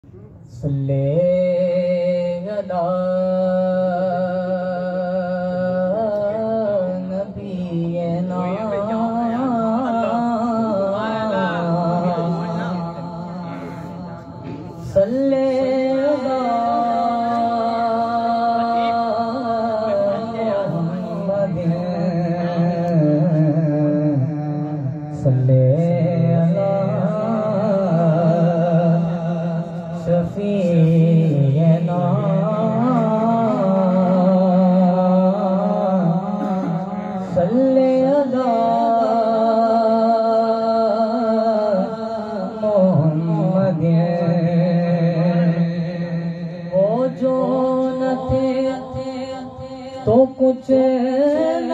सल्ले अला नबीना सल्ले अला मुहम्मद सल्ले अला शफीना सल्ले अला मुहम्मद वो जो न थे तो कुछ न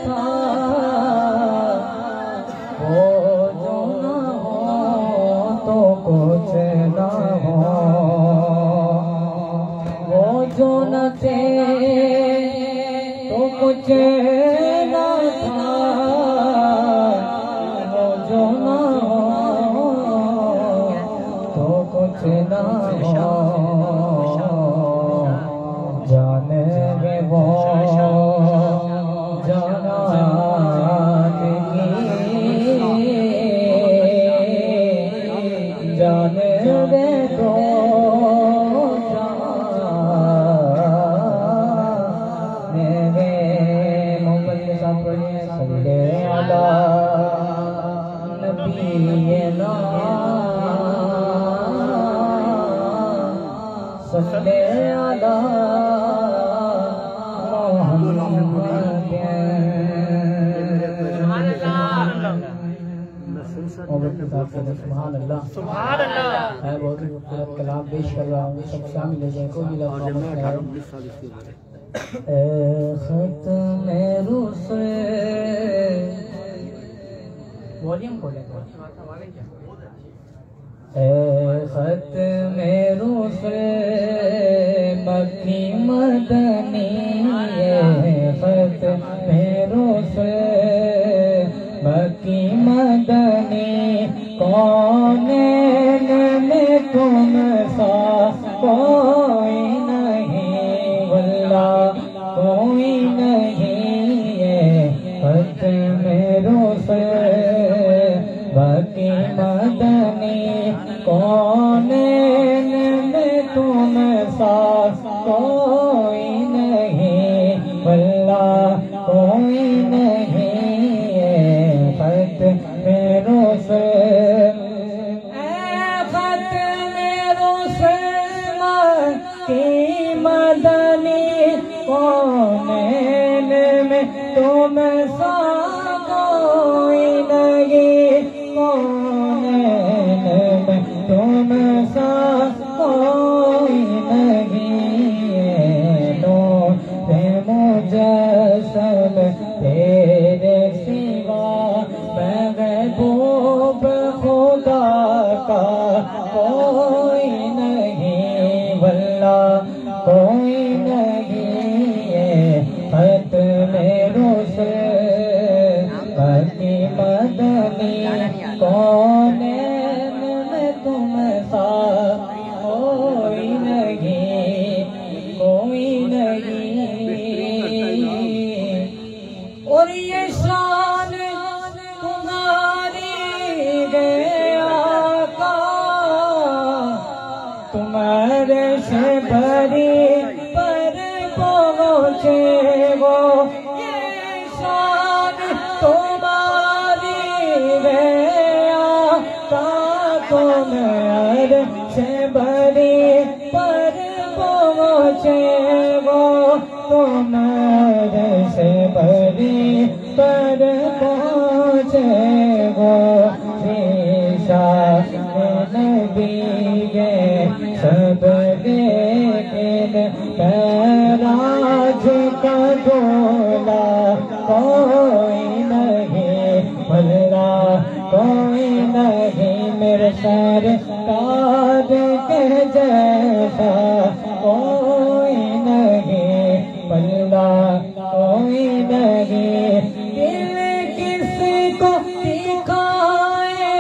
था, वो जो न हो तो कुछ न हो, वो जो न थे तो कुछ न था, वो जो न हो तो कुछ न हो। जाने गे वो जानात की, जाने गे तो जाने गे। मोहम्मद के साथ पढ़िए सल्ले अला नबीना सल्ले अला सुभान अल्लाह सुभान अल्लाह। मैं बहुत ही खूबसूरत कलाम पेश कर रहा हूँ, सब शामिल हो जाए। कोई भी लफ्ज़ ख़त्म रुसल वॉल्यूम खोले ख़त्म रुसल मक्की मदनी ख़त्म रुसल मक्की मदनी कौनैन में तुम सा कोई नहीं, वल्लाह कोई नहीं है। ख़त्म रुसल मक्की मदनी कौनैन में तुम सा कोई नहीं, वल्लाह कोई नहीं है। ख़त्म रुसल की मदनी कौनैन में तुम सा कोई नहीं, कौनैन में तुम सा कोई नहीं। नूरे मुजस्सम तेरे सिवा महबूब खुदा का कोई नहीं, वल्लाह कोई नहीं है। ख़त्म रुसल मक्की मदनी कौनैन में तुम सा कोई नहीं, कोई नहीं। और ये शान तुम्हारी गया का, तुम्हारे से भरी पर पहुँचे वो। ये शान तुम्हारी गया का, तुम्हारे से भरी पर पहुँचे वो, तुम्हारे से भरी पर पहुँचे वो। नबी गे सब लेकिन राज का डोला कोई नहीं, वल्लाह कोई नहीं। मेरे सरकार के जैसा कोई नहीं, वल्लाह कोई नहीं। दिल किसको दिखाए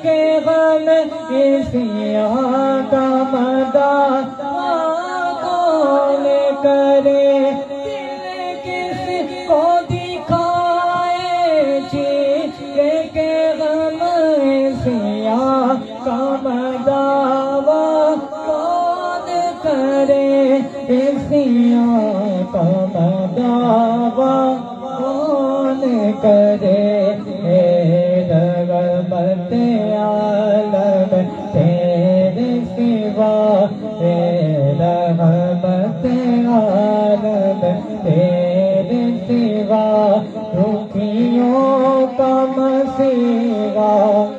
के गम इस आलम तेरे सिवा दुखियों का मसीहा